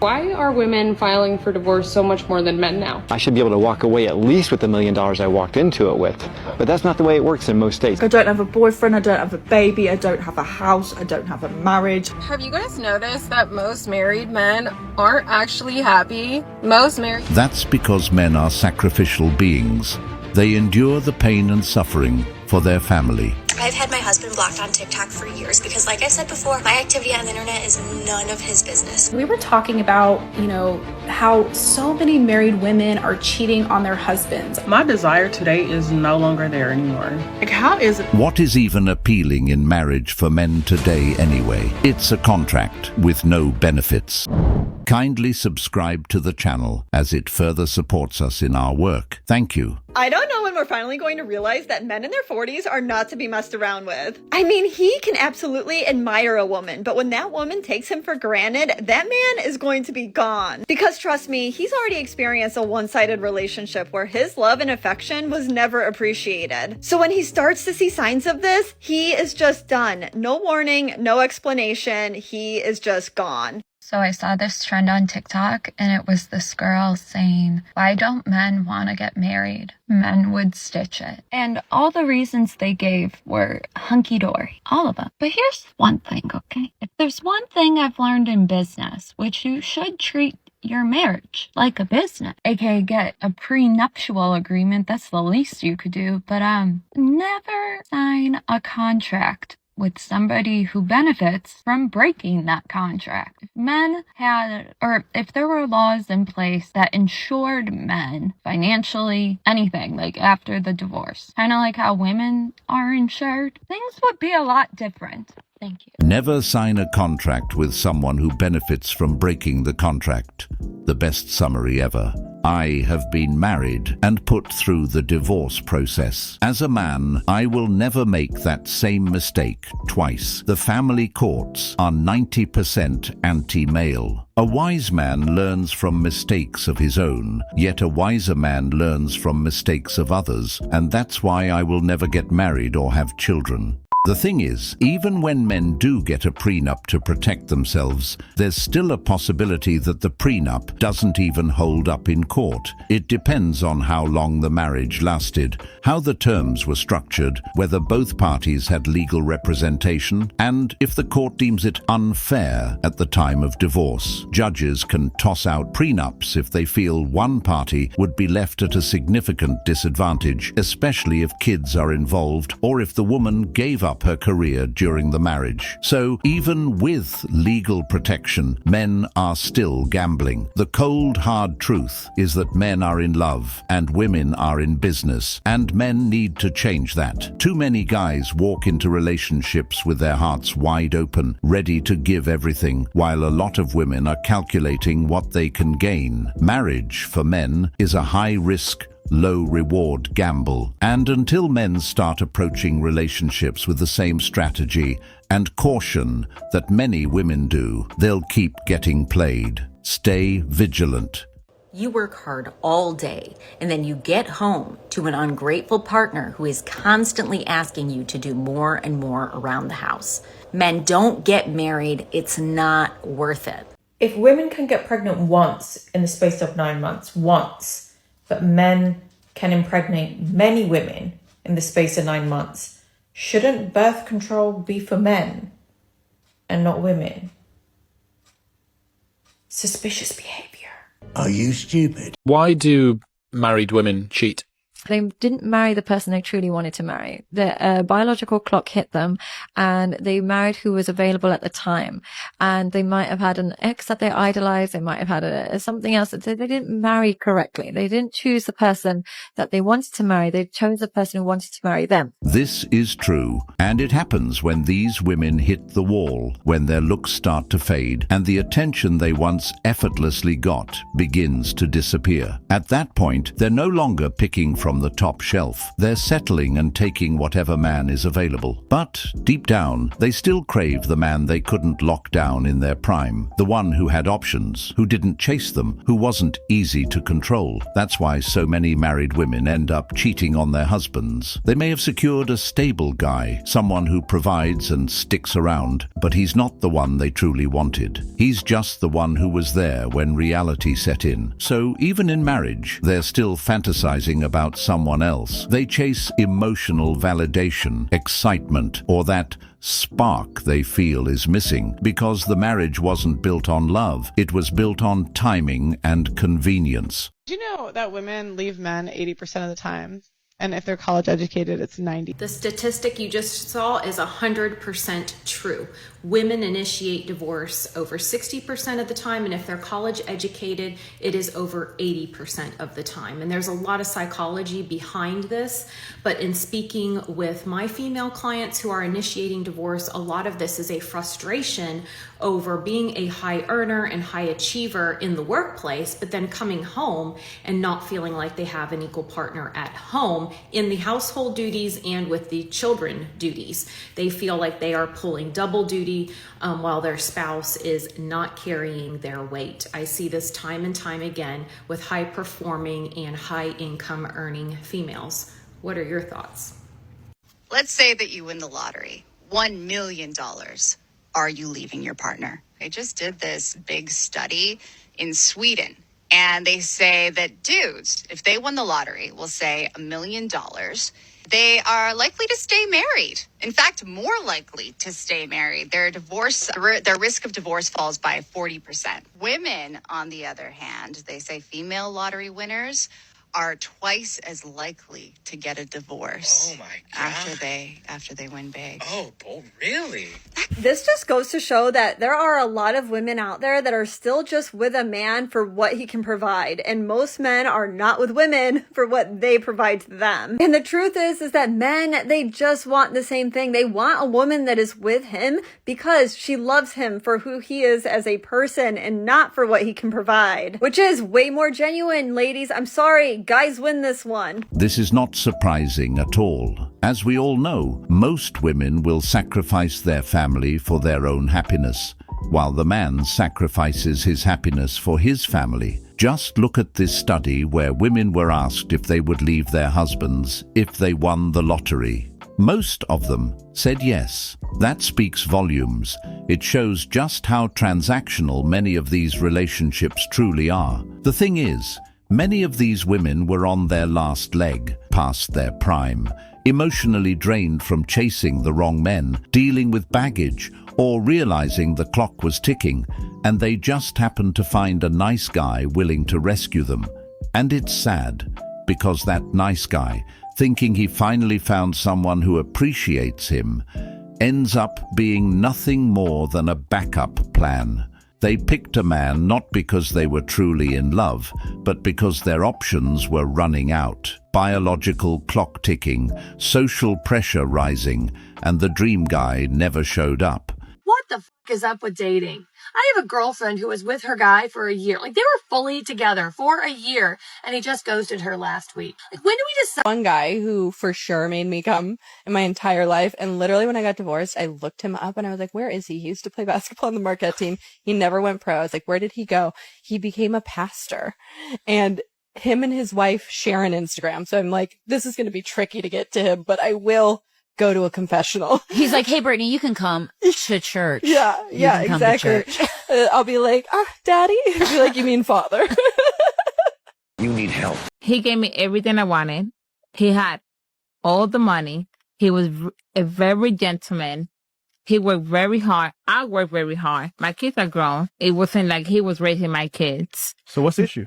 Why are women filing for divorce so much more than men now? I should be able to walk away at least with $1 million I walked into it with. But that's not the way it works in most states. I don't have a boyfriend, I don't have a baby, I don't have a house, I don't have a marriage. Have you guys noticed that most married men aren't actually happy? That's because men are sacrificial beings. They endure the pain and suffering for their family. I've had my husband blocked on TikTok for years because, like I said before, my activity on the internet is none of his business. We were talking about, how so many married women are cheating on their husbands. My desire today is no longer there anymore. Like, how is it? What is even appealing in marriage for men today anyway? It's a contract with no benefits. Kindly subscribe to the channel as it further supports us in our work. Thank you. I don't know when we're finally going to realize that men in their 40s are not to be messed around with. I mean, he can absolutely admire a woman, but when that woman takes him for granted, that man is going to be gone. Because trust me, he's already experienced a one-sided relationship where his love and affection was never appreciated. So when he starts to see signs of this, he is just done. No warning, no explanation, he is just gone. So I saw this trend on TikTok, and it was this girl saying, why don't men want to get married? Men would stitch it. And all the reasons they gave were hunky-dory, all of them. But here's one thing, okay? If there's one thing I've learned in business, which you should treat your marriage like a business, aka get a prenuptial agreement. That's the least you could do. But never sign a contract with somebody who benefits from breaking that contract. If men had, or if there were laws in place that insured men financially, anything, like after the divorce, kind of like how women are insured, things would be a lot different. Thank you. Never sign a contract with someone who benefits from breaking the contract. The best summary ever. I have been married and put through the divorce process. As a man, I will never make that same mistake twice. The family courts are 90% anti-male. A wise man learns from mistakes of his own, yet a wiser man learns from mistakes of others, and that's why I will never get married or have children. The thing is, even when men do get a prenup to protect themselves, there's still a possibility that the prenup doesn't even hold up in court. It depends on how long the marriage lasted, how the terms were structured, whether both parties had legal representation, and if the court deems it unfair at the time of divorce. Judges can toss out prenups if they feel one party would be left at a significant disadvantage, especially if kids are involved or if the woman gave up her career during the marriage. So even with legal protection, men are still gambling. The cold, hard truth is that men are in love and women are in business, and men need to change that. Too many guys walk into relationships with their hearts wide open, ready to give everything, while a lot of women are calculating what they can gain. Marriage, for men, is a high-risk, low-reward gamble, and until men start approaching relationships with the same strategy and caution that many women do, they'll keep getting played. Stay vigilant. You work hard all day, and then you get home to an ungrateful partner who is constantly asking you to do more and more around the house. Men, don't get married. It's not worth it. If women can get pregnant once in the space of 9 months, once, but men can impregnate many women in the space of 9 months, shouldn't birth control be for men and not women? Suspicious behavior. Are you stupid? Why do married women cheat? They didn't marry the person they truly wanted to marry. The biological clock hit them, and they married who was available at the time. And they might have had an ex that they idolized. They might have had something else. They didn't marry correctly. They didn't choose the person that they wanted to marry. They chose the person who wanted to marry them. This is true, and it happens when these women hit the wall, when their looks start to fade, and the attention they once effortlessly got begins to disappear. At that point, they're no longer picking from from the top shelf. They're settling and taking whatever man is available. But deep down, they still crave the man they couldn't lock down in their prime. The one who had options, who didn't chase them, who wasn't easy to control. That's why so many married women end up cheating on their husbands. They may have secured a stable guy, someone who provides and sticks around, but he's not the one they truly wanted. He's just the one who was there when reality set in. So even in marriage, they're still fantasizing about someone else. They chase emotional validation, excitement, or that spark they feel is missing, because the marriage wasn't built on love. It was built on timing and convenience. Do you know that women leave men 80% of the time? And if they're college educated, it's 90%. The statistic you just saw is 100% true. Women initiate divorce over 60% of the time, and if they're college educated, it is over 80% of the time. And there's a lot of psychology behind this, but in speaking with my female clients who are initiating divorce, a lot of this is a frustration over being a high earner and high achiever in the workplace, but then coming home and not feeling like they have an equal partner at home in the household duties and with the children duties. They feel like they are pulling double duty while their spouse is not carrying their weight. I see this time and time again with high performing and high income earning females. What are your thoughts? Let's say that you win the lottery, $1 million. Are you leaving your partner? They just did this big study in Sweden, and they say that dudes, if they won the lottery, we'll say $1 million, they are likely to stay married. In fact, more likely to stay married. Their risk of divorce falls by 40%. Women, on the other hand, they say female lottery winners are twice as likely to get a divorce. Oh my God. after they win big. Oh, really? This just goes to show that there are a lot of women out there that are still just with a man for what he can provide. And most men are not with women for what they provide to them. And the truth is that men, they just want the same thing. They want a woman that is with him because she loves him for who he is as a person and not for what he can provide. Which is way more genuine, ladies. I'm sorry, guys win this one. This is not surprising at all. As we all know, most women will sacrifice their family for their own happiness, while the man sacrifices his happiness for his family. Just look at this study where women were asked if they would leave their husbands if they won the lottery. Most of them said yes. That speaks volumes. It shows just how transactional many of these relationships truly are. The thing is, many of these women were on their last leg, past their prime, emotionally drained from chasing the wrong men, dealing with baggage, or realizing the clock was ticking, and they just happened to find a nice guy willing to rescue them. And it's sad, because that nice guy, thinking he finally found someone who appreciates him, ends up being nothing more than a backup plan. They picked a man not because they were truly in love, but because their options were running out. Biological clock ticking, social pressure rising, and the dream guy never showed up. What the fuck is up with dating? I have a girlfriend who was with her guy for a year. Like, they were fully together for a year, and he just ghosted her last week. Like, when do we decide? One guy who for sure made me come in my entire life, and literally when I got divorced, I looked him up and I was like, where is he? He used to play basketball on the Marquette team. He never went pro. I was like, where did he go? He became a pastor. And him and his wife share an Instagram. So I'm like, this is going to be tricky to get to him, but I will go to a confessional. He's like, hey, Brittany, you can come to church. Yeah, exactly. I'll be like, daddy. He'll be like, you mean father? You need help. He gave me everything I wanted. He had all the money. He was a very gentleman. He worked very hard. I worked very hard. My kids are grown. It wasn't like he was raising my kids. So what's the issue?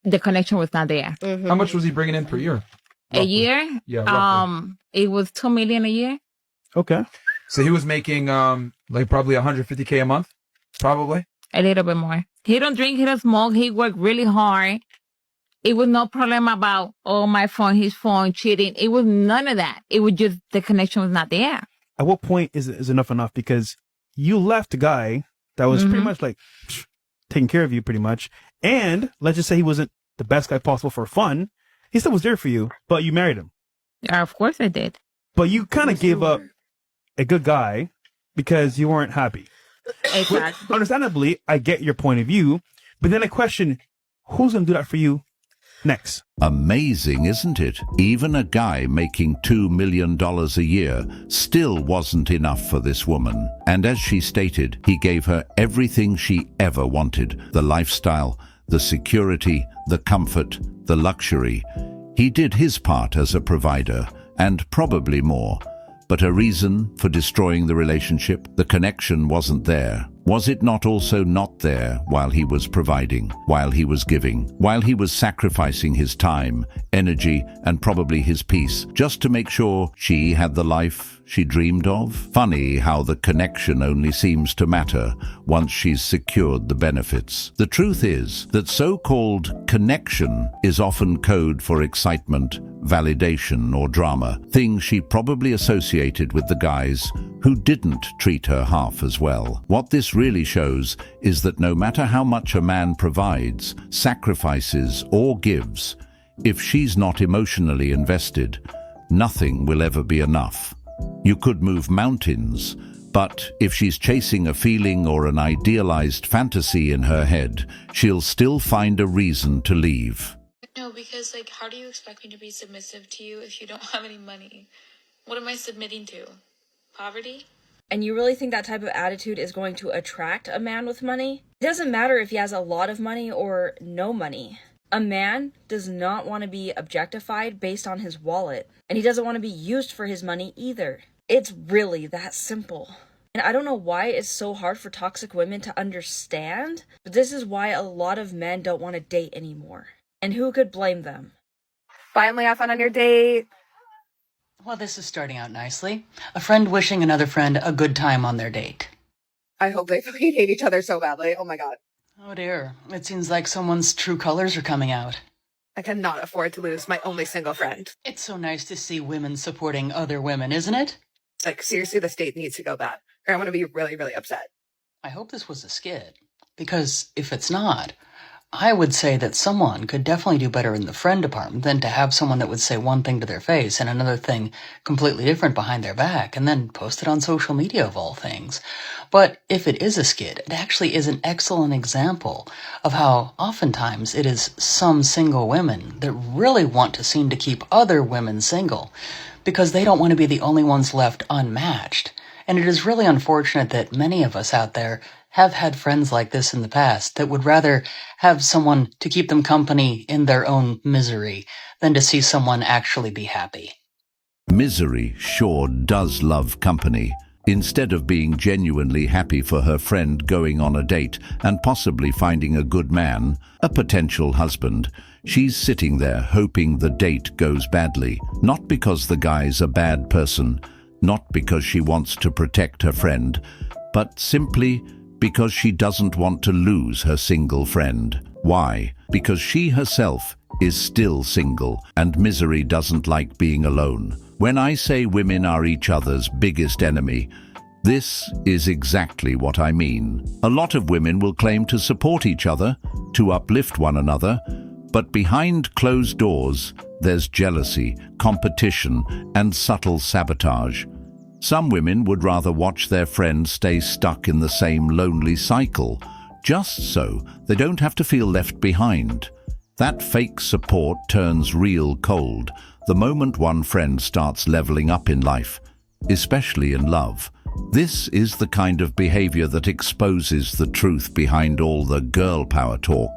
The connection was not there. Mm-hmm. How much was he bringing in per year? A year? Yeah. Roughly. It was $2 million a year. Okay. So he was making like probably $150K a month, probably. A little bit more. He don't drink. He don't smoke. He worked really hard. It was no problem about my phone, his phone, cheating. It was none of that. It was just the connection was not there. At what point is enough enough? Because you left a guy that was pretty much like taking care of you, pretty much. And let's just say he wasn't the best guy possible for fun. He still was there for you, but you married him. Yeah, of course I did. But you kind of gave up a good guy because you weren't happy. Exactly. Understandably, I get your point of view, but then I question, who's going to do that for you next? Amazing, isn't it? Even a guy making $2 million a year still wasn't enough for this woman. And as she stated, he gave her everything she ever wanted. The lifestyle, the security, the comfort, the luxury. He did his part as a provider, and probably more. But a reason for destroying the relationship? The connection wasn't there. Was it not also not there while he was providing, while he was giving, while he was sacrificing his time, energy, and probably his peace, just to make sure she had the life she dreamed of? Funny how the connection only seems to matter once she's secured the benefits. The truth is that so-called connection is often code for excitement, validation, or drama, things she probably associated with the guys who didn't treat her half as well. What this really shows is that no matter how much a man provides, sacrifices, or gives, if she's not emotionally invested, nothing will ever be enough. You could move mountains, but if she's chasing a feeling or an idealized fantasy in her head, she'll still find a reason to leave. No, because, like, how do you expect me to be submissive to you if you don't have any money? What am I submitting to? Poverty? And you really think that type of attitude is going to attract a man with money? It doesn't matter if he has a lot of money or no money. A man does not want to be objectified based on his wallet, and he doesn't want to be used for his money either. It's really that simple. And I don't know why it's so hard for toxic women to understand, but this is why a lot of men don't want to date anymore. And who could blame them? Finally have fun on your date. Well, this is starting out nicely. A friend wishing another friend a good time on their date. I hope they fucking hate each other so badly. Oh my god. Oh dear. It seems like someone's true colors are coming out. I cannot afford to lose my only single friend. It's so nice to see women supporting other women, isn't it? Like, seriously, this date needs to go bad, or I'm going to be really, really upset. I hope this was a skit, because if it's not, I would say that someone could definitely do better in the friend department than to have someone that would say one thing to their face and another thing completely different behind their back and then post it on social media of all things. But if it is a skit, it actually is an excellent example of how oftentimes it is some single women that really want to seem to keep other women single because they don't want to be the only ones left unmatched. And it is really unfortunate that many of us out there have had friends like this in the past that would rather have someone to keep them company in their own misery than to see someone actually be happy. Misery sure does love company. Instead of being genuinely happy for her friend going on a date and possibly finding a good man, a potential husband, she's sitting there hoping the date goes badly. Not because the guy's a bad person, not because she wants to protect her friend, but simply because she doesn't want to lose her single friend. Why? Because she herself is still single, and misery doesn't like being alone. When I say women are each other's biggest enemy, this is exactly what I mean. A lot of women will claim to support each other, to uplift one another, but behind closed doors, there's jealousy, competition, and subtle sabotage. Some women would rather watch their friends stay stuck in the same lonely cycle, just so they don't have to feel left behind. That fake support turns real cold the moment one friend starts leveling up in life, especially in love. This is the kind of behavior that exposes the truth behind all the girl power talk.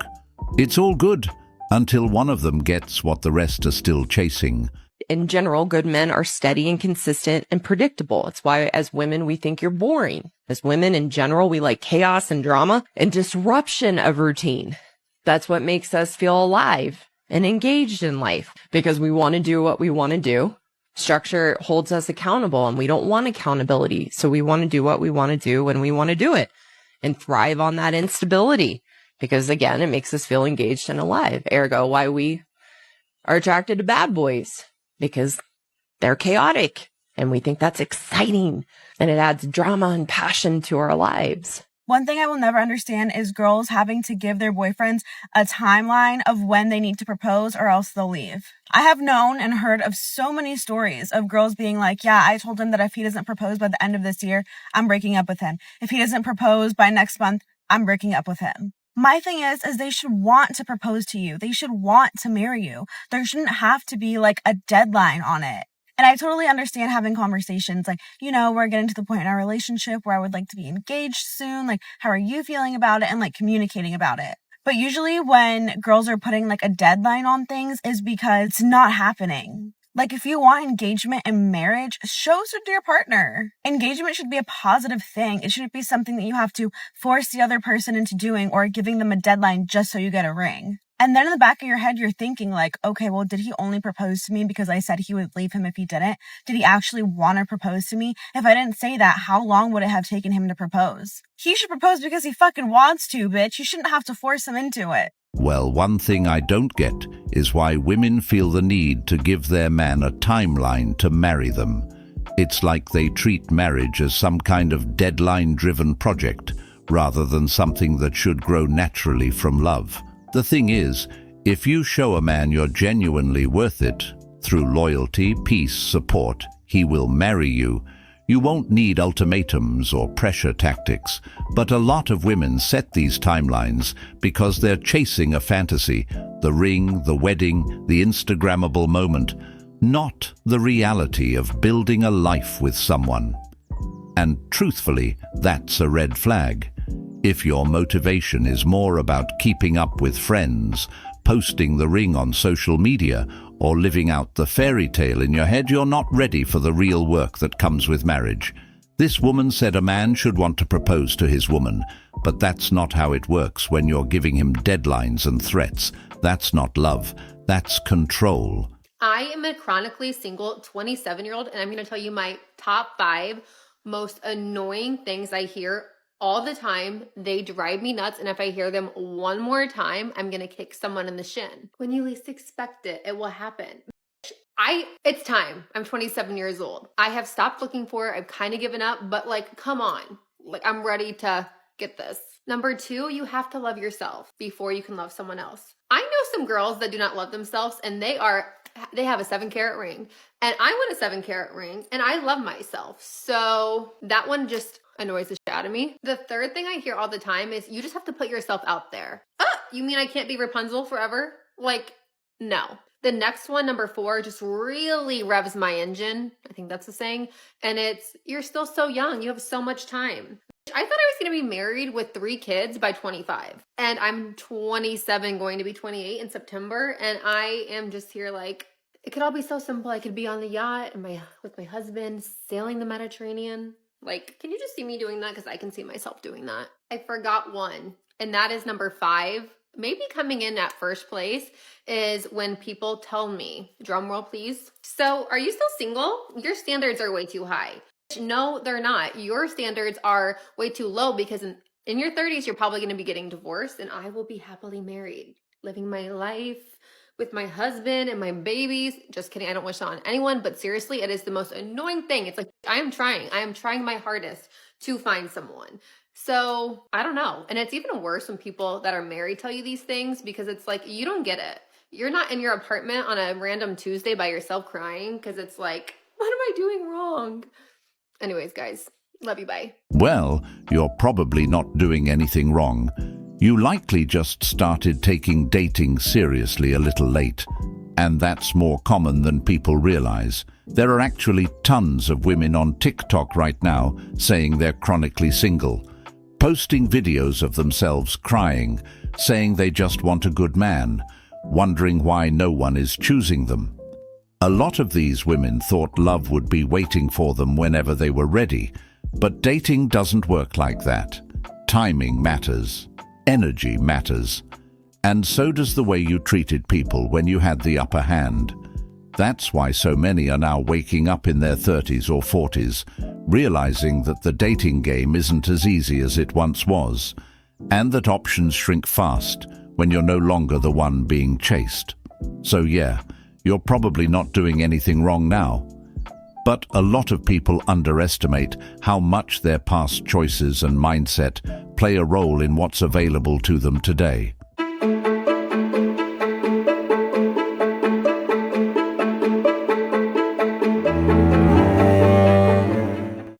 It's all good until one of them gets what the rest are still chasing. In general, good men are steady and consistent and predictable. It's why, as women, we think you're boring. As women, in general, we like chaos and drama and disruption of routine. That's what makes us feel alive and engaged in life, because we want to do what we want to do. Structure holds us accountable, and we don't want accountability. So we want to do what we want to do when we want to do it and thrive on that instability, because, again, it makes us feel engaged and alive. Ergo, why we are attracted to bad boys. Because they're chaotic and we think that's exciting and it adds drama and passion to our lives. One thing I will never understand is girls having to give their boyfriends a timeline of when they need to propose or else they'll leave. I have known and heard of so many stories of girls being like, yeah, I told him that if he doesn't propose by the end of this year, I'm breaking up with him. If he doesn't propose by next month, I'm breaking up with him. My thing is they should want to propose to you. They should want to marry you. There shouldn't have to be like a deadline on it. And I totally understand having conversations like, we're getting to the point in our relationship where I would like to be engaged soon. Like, how are you feeling about it? And like communicating about it. But usually when girls are putting like a deadline on things is because it's not happening. Like, if you want engagement and marriage, show it to your partner. Engagement should be a positive thing. It shouldn't be something that you have to force the other person into doing or giving them a deadline just so you get a ring. And then in the back of your head, you're thinking like, okay, well, did he only propose to me because I said he would leave him if he didn't? Did he actually want to propose to me? If I didn't say that, how long would it have taken him to propose? He should propose because he fucking wants to, bitch. You shouldn't have to force him into it. Well, one thing I don't get is why women feel the need to give their man a timeline to marry them. It's like they treat marriage as some kind of deadline-driven project rather than something that should grow naturally from love. The thing is, if you show a man you're genuinely worth it, through loyalty, peace, support, he will marry you. You won't need ultimatums or pressure tactics, but a lot of women set these timelines because they're chasing a fantasy, the ring, the wedding, the Instagrammable moment, not the reality of building a life with someone. And truthfully, that's a red flag. If your motivation is more about keeping up with friends, posting the ring on social media, or living out the fairy tale in your head, you're not ready for the real work that comes with marriage. This woman said a man should want to propose to his woman, but that's not how it works when you're giving him deadlines and threats. That's not love. That's control. I am a chronically single 27-year-old, and I'm going to tell you my top 5 most annoying things I hear all the time. They drive me nuts, and if I hear them one more time, I'm gonna kick someone in the shin. When you least expect it, it will happen. It's time. I'm 27 years old. I have stopped looking for it. I've kind of given up, but like, come on. Like, I'm ready to get this. Number 2, you have to love yourself before you can love someone else. I know some girls that do not love themselves, and they have a 7-carat ring, and I want a 7-carat ring, and I love myself. So that one just annoys the shit out of me. The third thing I hear all the time is you just have to put yourself out there. You mean I can't be Rapunzel forever? Like, no. The next one, number 4, just really revs my engine. I think that's the saying. And it's, you're still so young. You have so much time. I thought I was going to be married with 3 kids by 25. And I'm 27, going to be 28 in September. And I am just here like, it could all be so simple. I could be on the yacht and with my husband sailing the Mediterranean. Like, can you just see me doing that? Because I can see myself doing that. I forgot one, and that is number 5. Maybe coming in at first place is when people tell me, drum roll please, so are you still single? Your standards are way too high. No, they're not. Your standards are way too low because in your 30s, you're probably going to be getting divorced, and I will be happily married, living my life with my husband and my babies. Just kidding. I don't wish that on anyone, but seriously, it is the most annoying thing. It's like, I am trying my hardest to find someone. So I don't know. And it's even worse when people that are married tell you these things, because it's like, you don't get it. You're not in your apartment on a random Tuesday by yourself crying because it's like, what am I doing wrong? Anyways, guys, love you. Bye. Well, you're probably not doing anything wrong. You likely just started taking dating seriously a little late, and that's more common than people realize. There are actually tons of women on TikTok right now saying they're chronically single, posting videos of themselves crying, saying they just want a good man, wondering why no one is choosing them. A lot of these women thought love would be waiting for them whenever they were ready, but dating doesn't work like that. Timing matters. Energy matters, and so does the way you treated people when you had the upper hand. That's why so many are now waking up in their 30s or 40s, realizing that the dating game isn't as easy as it once was, and that options shrink fast when you're no longer the one being chased. So yeah, you're probably not doing anything wrong now. But a lot of people underestimate how much their past choices and mindset play a role in what's available to them today.